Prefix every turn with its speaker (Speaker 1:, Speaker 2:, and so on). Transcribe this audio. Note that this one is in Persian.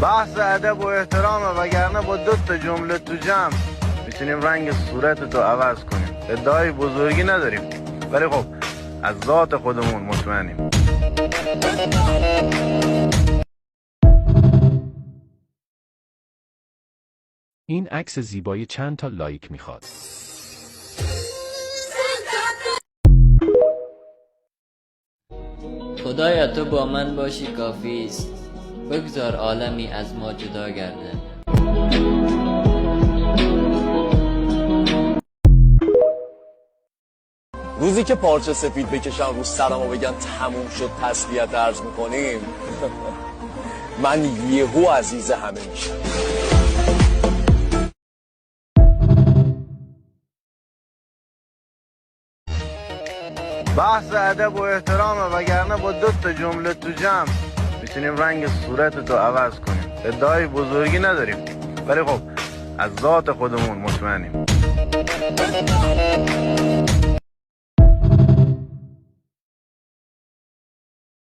Speaker 1: بحث ادب و احترام، وگرنه با 2 تا جمله تو جمع میتونیم رنگ صورت تو عوض کنیم. ادعای بزرگی نداریم، ولی خب از ذات خودمون مطمئنیم.
Speaker 2: این عکس زیبایی چند تا لایک میخواد.
Speaker 3: خدایا تو با من باشی کافی است، بگذار عالمی از ما جدا گرده.
Speaker 4: روزی که پارچه سفید بکشن رو سرم و بگن تموم شد تسلیت عرض میکنیم من یهو عزیز همه میشم.
Speaker 1: بحث ادب و احترام، وگرنه با 2 تا جمله تو جمع میتونیم رنگ صورت تو عوض کنیم. ادعای بزرگی نداریم، ولی خب از ذات خودمون مطمئنیم.